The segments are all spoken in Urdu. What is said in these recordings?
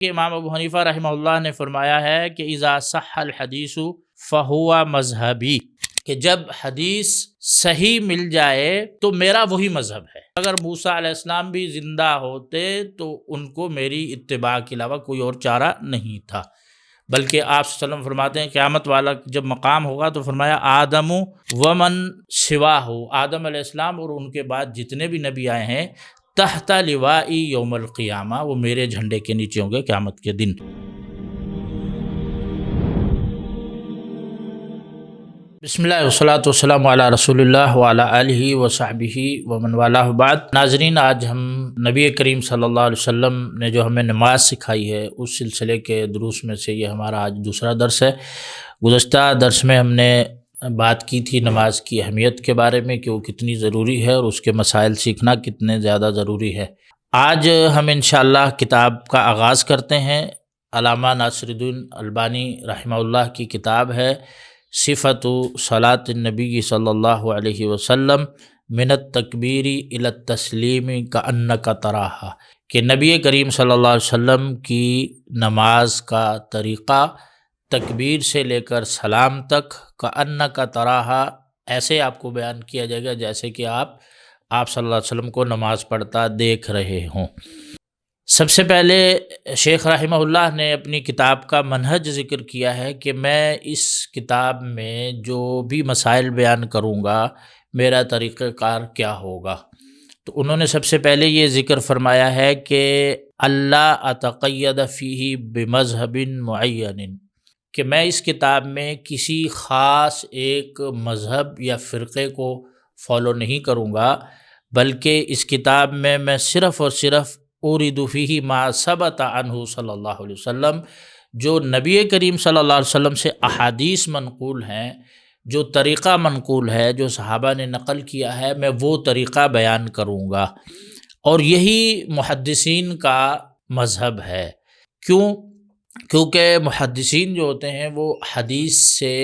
کہ امام ابو حنیفہ رحمہ اللہ نے فرمایا ہے کہ اذا صح الحدیث فہو مذہبی، کہ جب حدیث صحیح مل جائے تو میرا وہی مذہب ہے۔ اگر موسیٰ علیہ السلام بھی زندہ ہوتے تو ان کو میری اتباع کے علاوہ کوئی اور چارہ نہیں تھا، بلکہ آپ صلی اللہ علیہ وسلم فرماتے ہیں قیامت والا جب مقام ہوگا تو فرمایا آدم ومن سواہ، آدم علیہ السلام اور ان کے بعد جتنے بھی نبی آئے ہیں تحت لوائی یوم القیامہ، وہ میرے جھنڈے کے نیچے ہوں گے قیامت کے دن۔ بسم اللہ والصلاۃ والسلام علی رسول اللہ وعلی آلہ وصحبہ ومن والہ بعد۔ ناظرین، آج ہم نبی کریم صلی اللہ علیہ وسلم نے جو ہمیں نماز سکھائی ہے اس سلسلے کے دروس میں سے یہ ہمارا آج دوسرا درس ہے۔ گزشتہ درس میں ہم نے بات کی تھی نماز کی اہمیت کے بارے میں کہ وہ کتنی ضروری ہے اور اس کے مسائل سیکھنا کتنے زیادہ ضروری ہے۔ آج ہم انشاءاللہ کتاب کا آغاز کرتے ہیں۔ علامہ ناصر الدین البانی رحمہ اللہ کی کتاب ہے صفۃ صلاۃ النبی صلی اللہ علیہ وسلم من التکبیر الی التسلیم کأنک تراہا، کہ نبی کریم صلی اللہ علیہ وسلم کی نماز کا طریقہ تکبیر سے لے کر سلام تک کأنک تراہا، ایسے آپ کو بیان کیا جائے گا جیسے کہ آپ صلی اللہ علیہ وسلم کو نماز پڑھتا دیکھ رہے ہوں۔ سب سے پہلے شیخ رحمہ اللہ نے اپنی کتاب کا منہج ذکر کیا ہے کہ میں اس کتاب میں جو بھی مسائل بیان کروں گا میرا طریقہ کار کیا ہوگا، تو انہوں نے سب سے پہلے یہ ذکر فرمایا ہے کہ اللہ اتقید فیہ بمذہب معین، کہ میں اس کتاب میں کسی خاص ایک مذہب یا فرقے کو فالو نہیں کروں گا، بلکہ اس کتاب میں صرف اور صرف اورد فیہ ما ثبت عنہ صلی اللہ علیہ وسلم، جو نبی کریم صلی اللہ علیہ وسلم سے احادیث منقول ہیں، جو طریقہ منقول ہے، جو صحابہ نے نقل کیا ہے، میں وہ طریقہ بیان کروں گا۔ اور یہی محدثین کا مذہب ہے۔ کیونکہ محدثین جو ہوتے ہیں وہ حدیث سے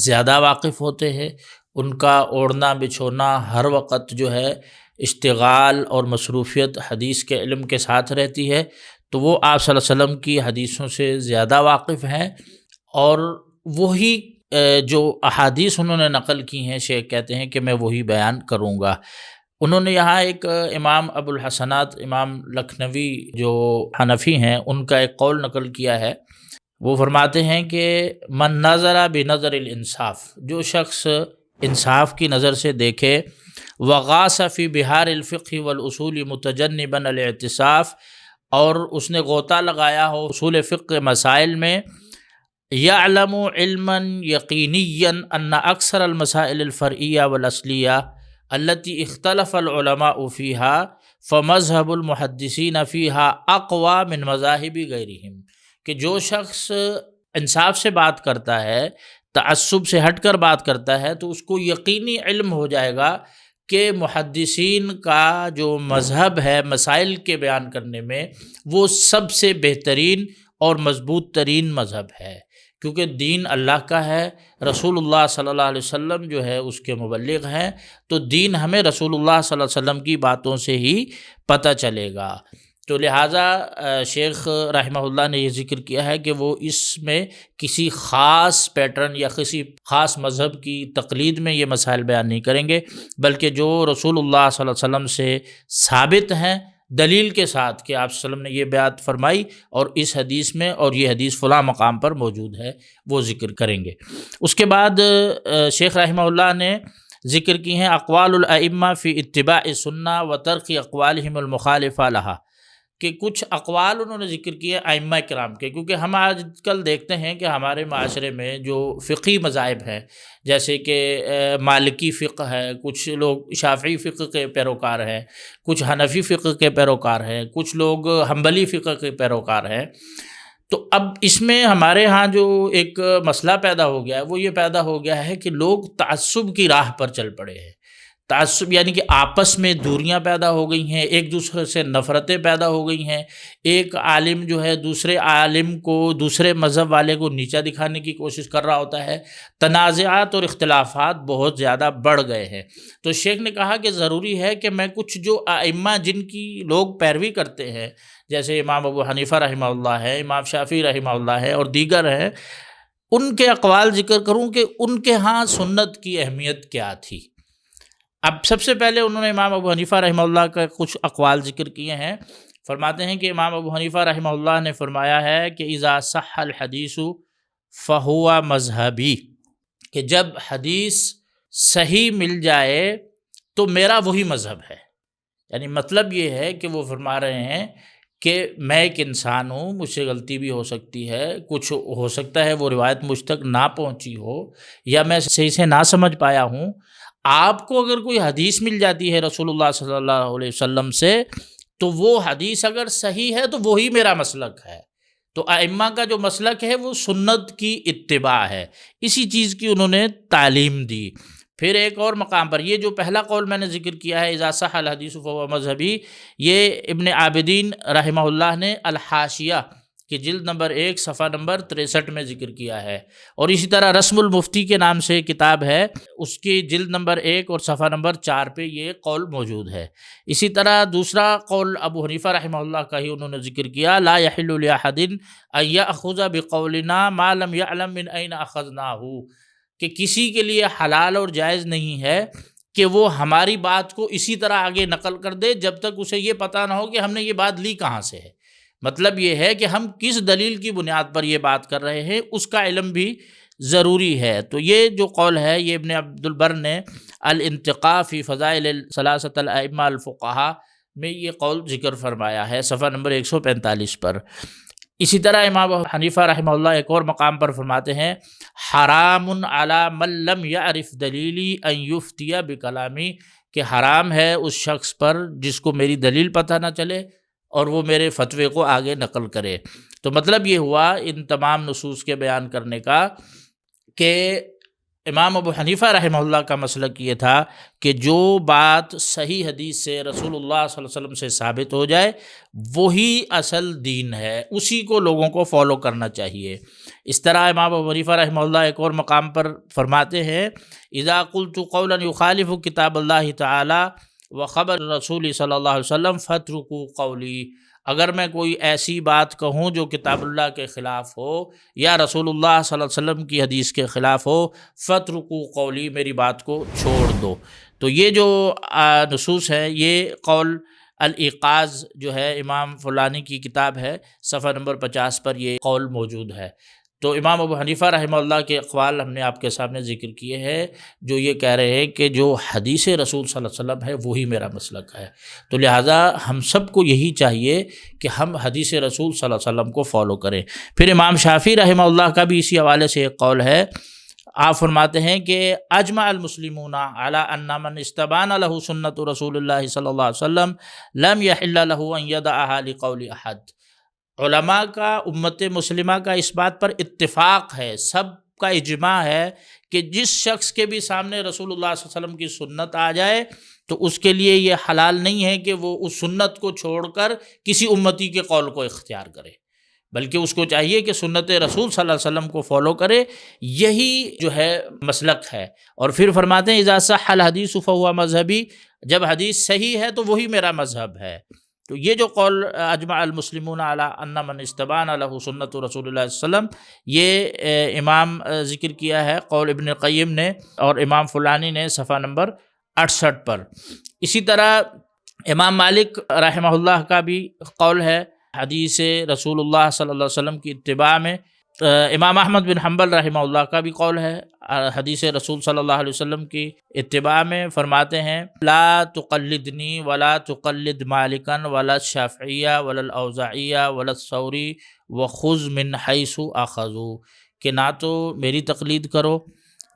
زیادہ واقف ہوتے ہیں، ان کا اوڑھنا بچھونا ہر وقت جو ہے اشتغال اور مصروفیت حدیث کے علم کے ساتھ رہتی ہے، تو وہ آپ صلی اللہ علیہ وسلم کی حدیثوں سے زیادہ واقف ہیں، اور وہی جو احادیث انہوں نے نقل کی ہیں شیخ کہتے ہیں کہ میں وہی بیان کروں گا۔ انہوں نے یہاں ایک امام ابو الحسنات امام لکھنوی جو حنفی ہیں ان کا ایک قول نقل کیا ہے۔ وہ فرماتے ہیں کہ من نظر بنظر الانصاف، جو شخص انصاف کی نظر سے دیکھے، وغاص فی بحار الفقہ والاصول متجنبا الاعتصاف، اور اس نے غوطہ لگایا ہو اصول فقہ مسائل میں، یعلم علما یقینیا ان اکثر المسائل الفرعیہ والاصلیہ التي اختلف العلماء فيها فمذهب المحدثین فيها اقوى من مذاہب غیرهم، کہ جو شخص انصاف سے بات کرتا ہے، تعصب سے ہٹ کر بات کرتا ہے، تو اس کو یقینی علم ہو جائے گا کہ محدثین کا جو مذہب ہے مسائل کے بیان کرنے میں وہ سب سے بہترین اور مضبوط ترین مذہب ہے، کیونکہ دین اللہ کا ہے، رسول اللہ صلی اللہ علیہ وسلم جو ہے اس کے مبلغ ہیں، تو دین ہمیں رسول اللہ صلی اللہ علیہ وسلم کی باتوں سے ہی پتہ چلے گا۔ تو لہٰذا شیخ رحمہ اللہ نے یہ ذکر کیا ہے کہ وہ اس میں کسی خاص پیٹرن یا کسی خاص مذہب کی تقلید میں یہ مسائل بیان نہیں کریں گے، بلکہ جو رسول اللہ صلی اللہ علیہ وسلم سے ثابت ہیں دلیل کے ساتھ کہ آپ صلی اللہ علیہ وسلم نے یہ بیعت فرمائی اور اس حدیث میں، اور یہ حدیث فلاں مقام پر موجود ہے، وہ ذکر کریں گے۔ اس کے بعد شیخ رحمہ اللہ نے ذکر کی ہیں اقوال الائمہ فی اتباع سنہ و ترک اقوالہم المخالفہ لہا، کہ کچھ اقوال انہوں نے ذکر کیے ائمہ کرام کے، کیونکہ ہم آج کل دیکھتے ہیں کہ ہمارے معاشرے میں جو فقہی مذاہب ہیں، جیسے کہ مالکی فقہ ہے، کچھ لوگ شافعی فقہ کے پیروکار ہیں، کچھ حنفی فقہ کے پیروکار ہیں، کچھ لوگ حنبلی فقہ کے پیروکار ہیں، تو اب اس میں ہمارے ہاں جو ایک مسئلہ پیدا ہو گیا ہے وہ یہ پیدا ہو گیا ہے کہ لوگ تعصب کی راہ پر چل پڑے ہیں۔ تعصب یعنی کہ آپس میں دوریاں پیدا ہو گئی ہیں، ایک دوسرے سے نفرتیں پیدا ہو گئی ہیں، ایک عالم جو ہے دوسرے عالم کو، دوسرے مذہب والے کو نیچا دکھانے کی کوشش کر رہا ہوتا ہے، تنازعات اور اختلافات بہت زیادہ بڑھ گئے ہیں۔ تو شیخ نے کہا کہ ضروری ہے کہ میں کچھ جو ائمہ جن کی لوگ پیروی کرتے ہیں، جیسے امام ابو حنیفہ رحمہ اللہ ہے، امام شافعی رحمہ اللہ ہے اور دیگر ہیں، ان کے اقوال ذکر کروں کہ ان کے ہاں سنت کی اہمیت کیا تھی۔ اب سب سے پہلے انہوں نے امام ابو حنیفہ رحمہ اللہ کا کچھ اقوال ذکر کیے ہیں۔ فرماتے ہیں کہ امام ابو حنیفہ رحمہ اللہ نے فرمایا ہے کہ اذا صح الحدیث فہو مذہبی، کہ جب حدیث صحیح مل جائے تو میرا وہی مذہب ہے۔ یعنی مطلب یہ ہے کہ وہ فرما رہے ہیں کہ میں ایک انسان ہوں، مجھ سے غلطی بھی ہو سکتی ہے، کچھ ہو سکتا ہے وہ روایت مجھ تک نہ پہنچی ہو یا میں صحیح سے نہ سمجھ پایا ہوں۔ آپ کو اگر کوئی حدیث مل جاتی ہے رسول اللہ صلی اللہ علیہ وسلم سے، تو وہ حدیث اگر صحیح ہے تو وہی میرا مسلک ہے۔ تو ائمہ کا جو مسلک ہے وہ سنت کی اتباع ہے، اسی چیز کی انہوں نے تعلیم دی۔ پھر ایک اور مقام پر یہ جو پہلا قول میں نے ذکر کیا ہے اذا صح الحدیث فہو مذہبی، یہ ابن عابدین رحمہ اللہ نے الحاشیہ کہ جلد نمبر 1 صفحہ نمبر 63 میں ذکر کیا ہے، اور اسی طرح رسم المفتی کے نام سے کتاب ہے، اس کی جلد نمبر 1 اور صفحہ نمبر 4 پہ یہ قول موجود ہے۔ اسی طرح دوسرا قول ابو حنیفہ رحمہ اللہ کا ہی انہوں نے ذکر کیا، لا یحل لاحد ان یاخذ بقولنا ما لم یعلم من این اخذناہ، کہ کسی کے لیے حلال اور جائز نہیں ہے کہ وہ ہماری بات کو اسی طرح آگے نقل کر دے جب تک اسے یہ پتہ نہ ہو کہ ہم نے یہ بات لی کہاں سے ہے۔ مطلب یہ ہے کہ ہم کس دلیل کی بنیاد پر یہ بات کر رہے ہیں اس کا علم بھی ضروری ہے۔ تو یہ جو قول ہے یہ ابن عبد البر نے الانتقاء فی فضائل ثلاثۃ الائمہ الفقہاء میں یہ قول ذکر فرمایا ہے، صفحہ نمبر 145 پر۔ اسی طرح امام حنیفہ رحمہ اللہ ایک اور مقام پر فرماتے ہیں حرام علی من لم یعرف دلیلی ان یفتی بکلامی، کہ حرام ہے اس شخص پر جس کو میری دلیل پتہ نہ چلے اور وہ میرے فتوے کو آگے نقل کرے۔ تو مطلب یہ ہوا ان تمام نصوص کے بیان کرنے کا کہ امام ابو حنیفہ رحمہ اللہ کا مسلک یہ تھا کہ جو بات صحیح حدیث سے رسول اللہ صلی اللہ علیہ وسلم سے ثابت ہو جائے وہی اصل دین ہے، اسی کو لوگوں کو فالو کرنا چاہیے۔ اس طرح امام ابو حنیفہ رحمہ اللہ ایک اور مقام پر فرماتے ہیں اذا قلت قولا یخالف کتاب اللہ تعالی وخبر رسول صلی اللہ علیہ وسلم فاترکوا قولی، اگر میں کوئی ایسی بات کہوں جو کتاب اللہ کے خلاف ہو یا رسول اللہ صلی اللہ علیہ وسلم کی حدیث کے خلاف ہو، فاترکوا قولی، میری بات کو چھوڑ دو۔ تو یہ جو نصوص ہے یہ قول الایقاظ جو ہے امام فلانی کی کتاب ہے، صفحہ نمبر 50 پر یہ قول موجود ہے۔ تو امام ابو حنیفہ رحمہ اللہ کے اقوال ہم نے آپ کے سامنے ذکر کیے ہیں جو یہ کہہ رہے ہیں کہ جو حدیث رسول صلی اللہ علیہ وسلم ہے وہی میرا مسلک ہے۔ تو لہٰذا ہم سب کو یہی چاہیے کہ ہم حدیث رسول صلی اللہ علیہ وسلم کو فالو کریں۔ پھر امام شافعی رحمہ اللہ کا بھی اسی حوالے سے ایک قول ہے، آپ فرماتے ہیں کہ اجمع المسلمون علی ان من استبان له سنت رسول اللہ صلی اللہ علیہ وسلم لم یحل له ان یدعها لقول احد، علماء کا، امت مسلمہ کا اس بات پر اتفاق ہے، سب کا اجماع ہے کہ جس شخص کے بھی سامنے رسول اللہ صلی اللہ علیہ وسلم کی سنت آ جائے تو اس کے لیے یہ حلال نہیں ہے کہ وہ اس سنت کو چھوڑ کر کسی امتی کے قول کو اختیار کرے، بلکہ اس کو چاہیے کہ سنت رسول صلی اللہ علیہ وسلم کو فالو کرے، یہی جو ہے مسلک ہے۔ اور پھر فرماتے ہیں اذا صح الحدیث فہو مذہبی، جب حدیث صحیح ہے تو وہی میرا مذہب ہے۔ تو یہ جو قول اجمع المسلمون علی ان من استبان له سنت رسول اللہ صلی اللہ علیہ وسلم، یہ امام ذکر کیا ہے قول ابن قیم نے اور امام فلانی نے صفحہ نمبر 68 پر۔ اسی طرح امام مالک رحمہ اللہ کا بھی قول ہے حدیث رسول اللہ صلی اللہ علیہ وسلم کی اتباع میں۔ امام احمد بن حنبل رحمہ اللہ کا بھی قول ہے حدیث رسول صلی اللہ علیہ وسلم کی اتباع میں، فرماتے ہیں لا تقلدنی ولا تقلد مالکا ولا الشافعیہ ولا الاوزاعیہ ولا الثوری وخذ من حیث اخذوا، کہ نہ تو میری تقلید کرو،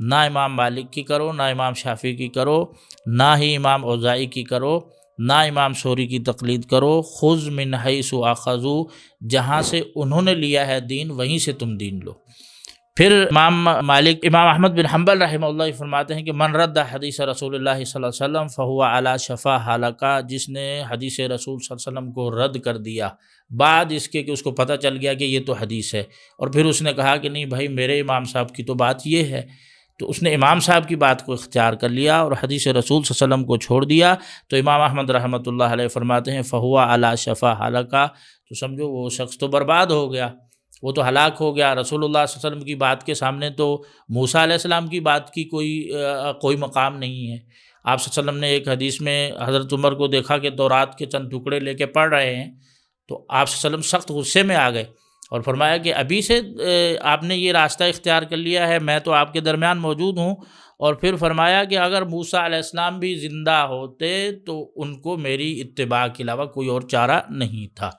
نہ امام مالک کی کرو، نہ امام شافعی کی کرو، نہ ہی امام اوزاعی کی کرو، نہ امام ثوری کی تقلید کرو، خذ من حیث اخذوا، جہاں سے انہوں نے لیا ہے دین وہیں سے تم دین لو۔ پھر امام احمد بن حنبل رحمہ اللہ فرماتے ہیں کہ من رد حدیث رسول اللہ صلی اللہ علیہ وسلم فہو علی شفا ہلاکہ، جس نے حدیث رسول صلی اللہ علیہ وسلم کو رد کر دیا بعد اس کے کہ اس کو پتہ چل گیا کہ یہ تو حدیث ہے، اور پھر اس نے کہا کہ نہیں بھائی میرے امام صاحب کی تو بات یہ ہے، تو اس نے امام صاحب کی بات کو اختیار کر لیا اور حدیث رسول صلی اللہ علیہ وسلم کو چھوڑ دیا، تو امام احمد رحمۃ اللہ علیہ فرماتے ہیں فہو علی شفا ہلکا، تو سمجھو وہ شخص تو برباد ہو گیا، وہ تو ہلاک ہو گیا۔ رسول اللہ صلی اللہ علیہ وسلم کی بات کے سامنے تو موسیٰ علیہ السلام کی بات کی کوئی مقام نہیں ہے۔ آپ صلی اللہ علیہ وسلم نے ایک حدیث میں حضرت عمر کو دیکھا کہ تورات کے چند ٹکڑے لے کے پڑھ رہے ہیں، تو آپ صلی اللہ علیہ وسلم سخت غصے میں آ گئے اور فرمایا کہ ابھی سے آپ نے یہ راستہ اختیار کر لیا ہے، میں تو آپ کے درمیان موجود ہوں۔ اور پھر فرمایا کہ اگر موسیٰ علیہ السلام بھی زندہ ہوتے تو ان کو میری اتباع کے علاوہ کوئی اور چارہ نہیں تھا،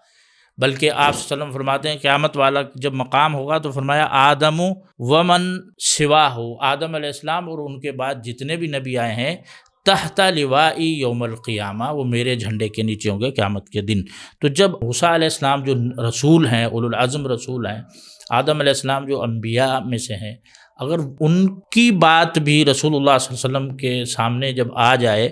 بلکہ آپ صلی اللہ علیہ وسلم فرماتے ہیں قیامت والا جب مقام ہوگا تو فرمایا آدم ومن سوا ہو، آدم علیہ السلام اور ان کے بعد جتنے بھی نبی آئے ہیں تحت لوائی یوم القیامہ، وہ میرے جھنڈے کے نیچے ہوں گے قیامت کے دن۔ تو جب موسیٰ علیہ السلام جو رسول ہیں، اولو العزم رسول ہیں، آدم علیہ السلام جو انبیاء میں سے ہیں، اگر ان کی بات بھی رسول اللہ صلی اللہ علیہ وسلم کے سامنے جب آ جائے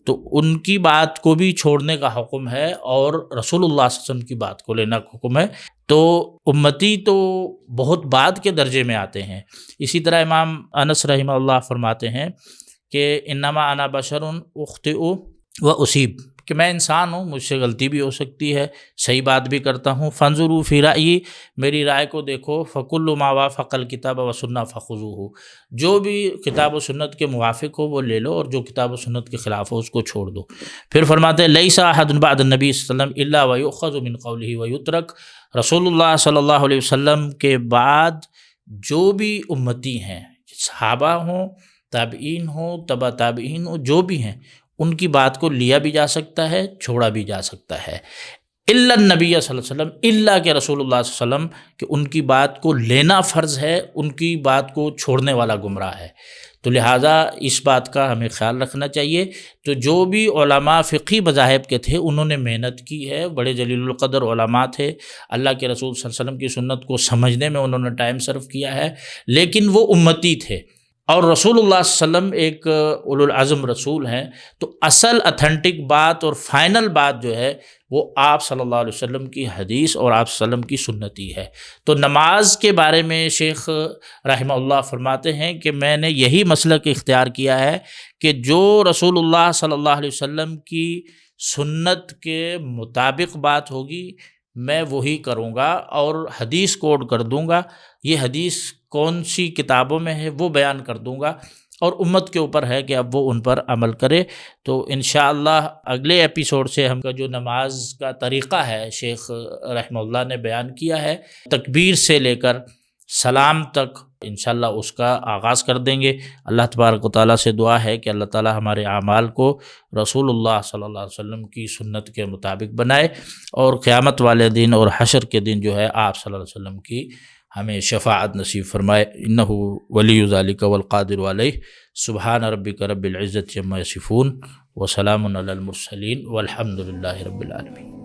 تو ان کی بات کو بھی چھوڑنے کا حکم ہے اور رسول اللہ صلی اللہ علیہ وسلم کی بات کو لینا کا حکم ہے۔ تو امتی تو بہت بعد کے درجے میں آتے ہیں۔ اسی طرح امام انس رحمہ اللہ فرماتے ہیں کہ انما انا بشر اخطئ و اصیب، کہ میں انسان ہوں، مجھ سے غلطی بھی ہو سکتی ہے، صحیح بات بھی کرتا ہوں۔ فانظروا فی رأیی، میری رائے کو دیکھو، فکل ما وافق الکتاب و سنہ فخذوہ، جو بھی کتاب و سنت کے موافق ہو وہ لے لو اور جو کتاب و سنت کے خلاف ہو اس کو چھوڑ دو۔ پھر فرماتے ہیں لیس احد بعد النبی صلی اللہ علیہ وسلم الا ویؤخذ من قولہ ویترک، رسول اللہ صلی اللہ علیہ وسلم کے بعد جو بھی امتی ہیں، صحابہ ہوں، تابعین ہوں، تبع تابعین ہوں، جو بھی ہیں، ان کی بات کو لیا بھی جا سکتا ہے، چھوڑا بھی جا سکتا ہے۔ الا النبی صلی اللہ علیہ وسلم، الا کہ رسول اللہ صلی اللہ علیہ وسلم، کہ ان کی بات کو لینا فرض ہے، ان کی بات کو چھوڑنے والا گمراہ ہے۔ تو لہٰذا اس بات کا ہمیں خیال رکھنا چاہیے۔ تو جو بھی علماء فقہی مذاہب کے تھے انہوں نے محنت کی ہے، بڑے جلیل القدر علماء تھے، اللہ کے رسول صلی اللہ علیہ وسلم کی سنت کو سمجھنے میں انہوں نے ٹائم صرف کیا ہے، لیکن وہ امتی تھے اور رسول اللہ صلی اللہ علیہ وسلم ایک اولو العزم رسول ہیں۔ تو اصل اتھینٹک بات اور فائنل بات جو ہے وہ آپ صلی اللہ علیہ وسلم کی حدیث اور آپ صلی اللہ علیہ وسلم کی سنت ہی ہے۔ تو نماز کے بارے میں شیخ رحمہ اللہ فرماتے ہیں کہ میں نے یہی مسلک اختیار کیا ہے کہ جو رسول اللہ صلی اللہ علیہ وسلم کی سنت کے مطابق بات ہوگی میں وہی کروں گا اور حدیث کوڈ کر دوں گا، یہ حدیث کون سی کتابوں میں ہے وہ بیان کر دوں گا، اور امت کے اوپر ہے کہ اب وہ ان پر عمل کرے۔ تو انشاءاللہ اگلے ایپیسوڈ سے ہم کا جو نماز کا طریقہ ہے شیخ رحمہ اللہ نے بیان کیا ہے، تکبیر سے لے کر سلام تک انشاءاللہ اس کا آغاز کر دیں گے۔ اللہ تبارک و تعالیٰ سے دعا ہے کہ اللہ تعالیٰ ہمارے اعمال کو رسول اللہ صلی اللہ علیہ وسلم کی سنت کے مطابق بنائے، اور قیامت والے دن اور حشر کے دن جو ہے آپ صلی اللہ علیہ وسلم کی ہمیں شفاعت نصیب فرمائے۔ انہ ولی ذلک والقادر علیہ۔ سبحان ربک رب العزت عما یصفون وسلام علی المرسلین والحمد للہ رب العالمین۔